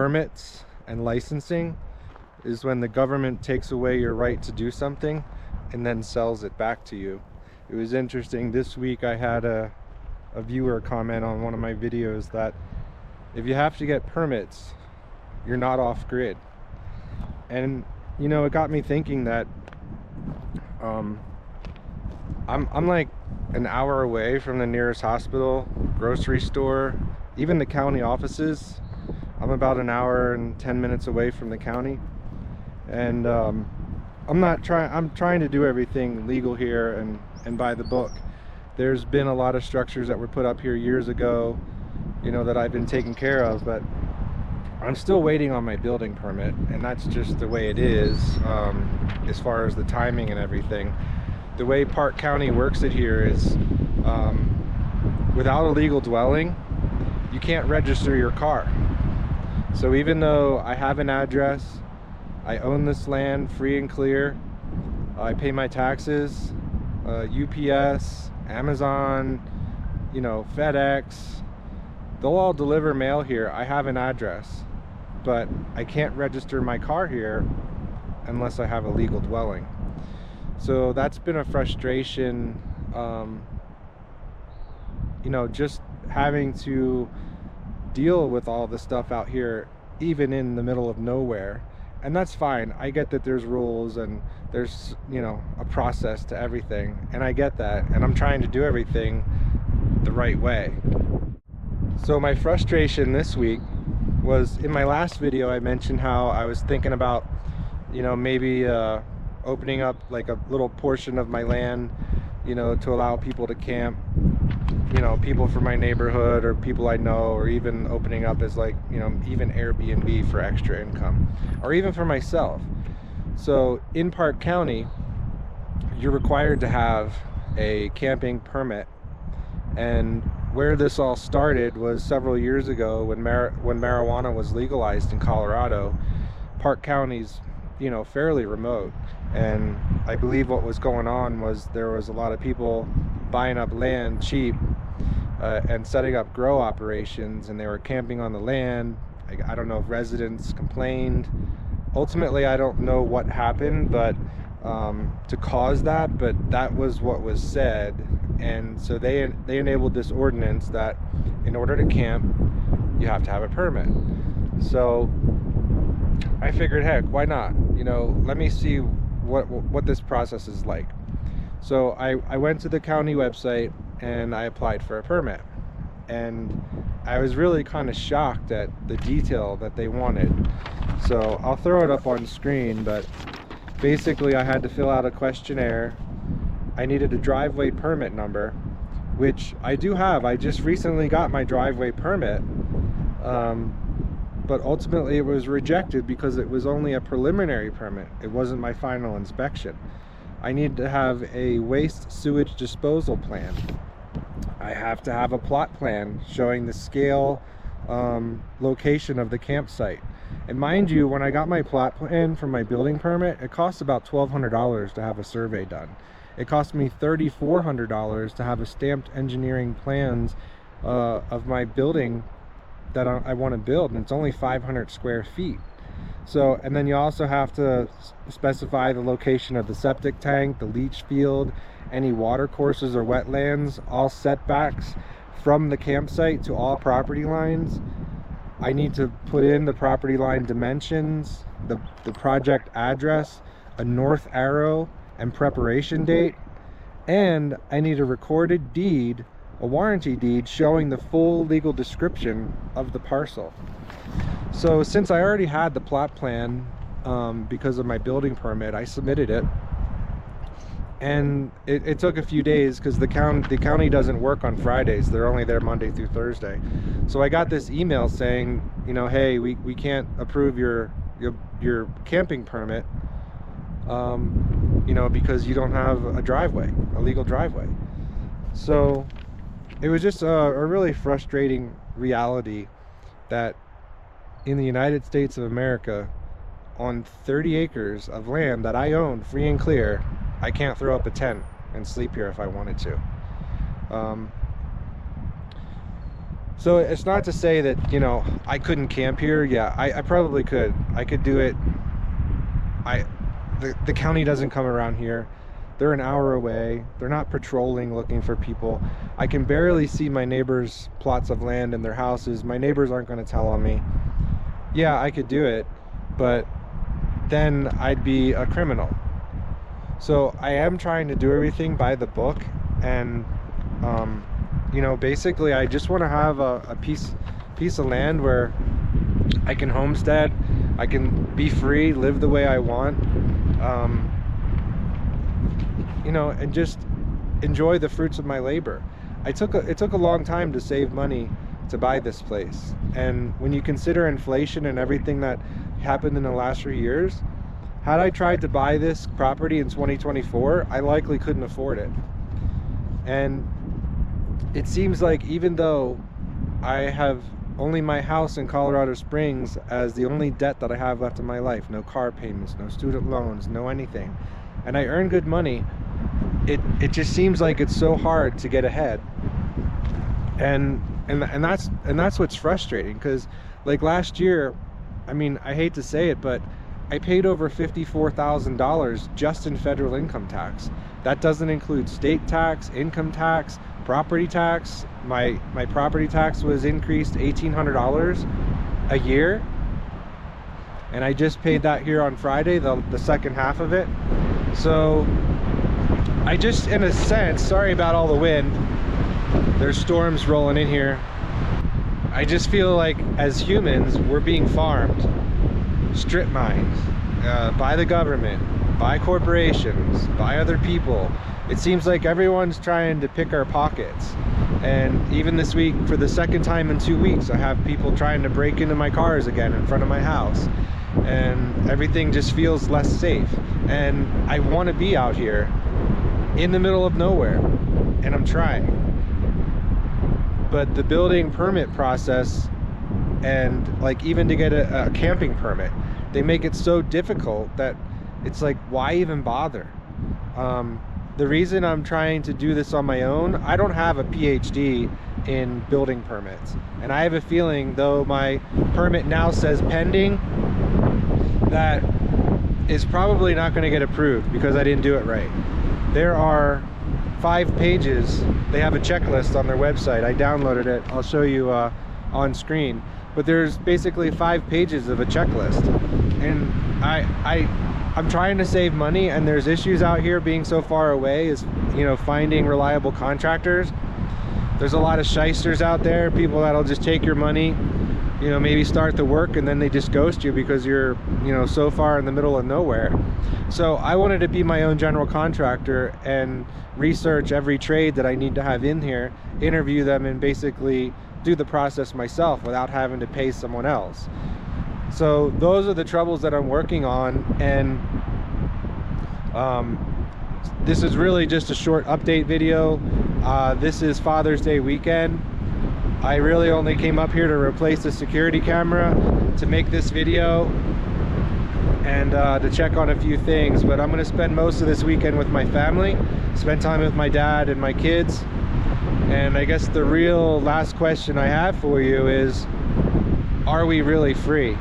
permits and licensing is when the government takes away your right to do something and then sells it back to you. It was interesting, this week I had a viewer comment on one of my videos that if you have to get permits, you're not off grid. And you know, it got me thinking that I'm like an hour away from the nearest hospital, grocery store, even the county offices. I'm about an hour and 10 minutes away from the county, and I'm trying to do everything legal here and by the book. There's been a lot of structures that were put up here years ago, you know, that I've been taking care of, but I'm still waiting on my building permit, and that's just the way it is. As far as the timing and everything, the way Park County works it here is without a legal dwelling, you can't register your car. So even though I have an address, I own this land free and clear, I pay my taxes, UPS, Amazon, you know, FedEx, they'll all deliver mail here. I have an address, but I can't register my car here unless I have a legal dwelling. So that's been a frustration, you know, just having to deal with all the stuff out here, even in the middle of nowhere. And that's fine. I get that there's rules and there's, you know, a process to everything, and I get that, and I'm trying to do everything the right way. So my frustration this week was, in my last video I mentioned how I was thinking about, you know, maybe opening up like a little portion of my land, you know, to allow people to camp, you know, people from my neighborhood or people I know, or even opening up as like, you know, even Airbnb for extra income, or even for myself. So in Park County, you're required to have a camping permit, and where this all started was several years ago when marijuana was legalized in Colorado. Park County's, you know, fairly remote, and I believe what was going on was there was a lot of people buying up land cheap and setting up grow operations, and they were camping on the land. I don't know if residents complained. Ultimately, I don't know what happened, but to cause that, but that was what was said. And so they enabled this ordinance that in order to camp, you have to have a permit. So I figured, heck, why not? You know, let me see what this process is like. So I went to the county website and I applied for a permit, and I was really kind of shocked at the detail that they wanted. So I'll throw it up on screen, but basically I had to fill out a questionnaire. I needed a driveway permit number, which I do have. I just recently got my driveway permit, but ultimately it was rejected because it was only a preliminary permit. It wasn't my final inspection. I need to have a waste sewage disposal plan. I have to have a plot plan showing the scale, location of the campsite. And mind you, when I got my plot plan for my building permit, it cost about $1,200 to have a survey done. It cost me $3,400 to have a stamped engineering plans of my building that I want to build, and it's only 500 square feet. So, and then you also have to specify the location of the septic tank, the leach field, any water courses or wetlands, all setbacks from the campsite to all property lines. I need to put in the property line dimensions, the project address, a north arrow, and preparation date, and I need a recorded deed, a warranty deed showing the full legal description of the parcel. So since I already had the plot plan because of my building permit, I submitted it, and it took a few days because the county doesn't work on Fridays. They're only there Monday through Thursday. So I got this email saying, you know, hey, we can't approve your camping permit, you know, because you don't have a driveway, a legal driveway. So it was just a really frustrating reality that in the United States of America, on 30 acres of land that I own free and clear, I can't throw up a tent and sleep here if I wanted to. So it's not to say that, you know, I couldn't camp here. Yeah, I probably could. I could do it. The county doesn't come around here. They're an hour away. They're not patrolling looking for people. I can barely see my neighbors' plots of land and their houses. My neighbors aren't going to tell on me. Yeah, I could do it, but then I'd be a criminal. So I am trying to do everything by the book, and you know, basically I just want to have a piece of land where I can homestead, I can be free, live the way I want, you know, and just enjoy the fruits of my labor. It took a long time to save money to buy this place, and when you consider inflation and everything that happened in the last 3 years, had I tried to buy this property in 2024, I likely couldn't afford it. And it seems like even though I have only my house in Colorado Springs as the only debt that I have left in my life, no car payments, no student loans, no anything, and I earn good money, it just seems like it's so hard to get ahead. And that's what's frustrating, because like last year, I mean, I hate to say it, but I paid over $54,000 just in federal income tax. That doesn't include state tax, income tax, property tax. My property tax was increased $1,800 a year, and I just paid that here on Friday, the second half of it. So I just, in a sense, sorry about all the wind, there's storms rolling in here. I just feel like as humans, we're being farmed, strip mined by the government, by corporations, by other people. It seems like everyone's trying to pick our pockets. And even this week, for the second time in 2 weeks, I have people trying to break into my cars again in front of my house. And everything just feels less safe. And I want to be out here in the middle of nowhere, and I'm trying. But the building permit process, and like even to get a camping permit, they make it so difficult that it's like, why even bother? The reason I'm trying to do this on my own, I don't have a PhD in building permits, and I have a feeling, though my permit now says pending, that is probably not going to get approved because I didn't do it right. There are 5 pages. They have a checklist on their website. I downloaded it. I'll show you on screen. But there's basically 5 pages of a checklist, and I'm trying to save money, and there's issues out here being so far away, is, you know, finding reliable contractors. There's a lot of shysters out there, people that'll just take your money, you know, maybe start the work and then they just ghost you because you're, you know, so far in the middle of nowhere. So I wanted to be my own general contractor and research every trade that I need to have in here, interview them, and basically do the process myself without having to pay someone else. So those are the troubles that I'm working on, and this is really just a short update video. This is Father's Day weekend. I really only came up here to replace the security camera, to make this video, and to check on a few things. But I'm going to spend most of this weekend with my family, spend time with my dad and my kids. And I guess the real last question I have for you is, are we really free?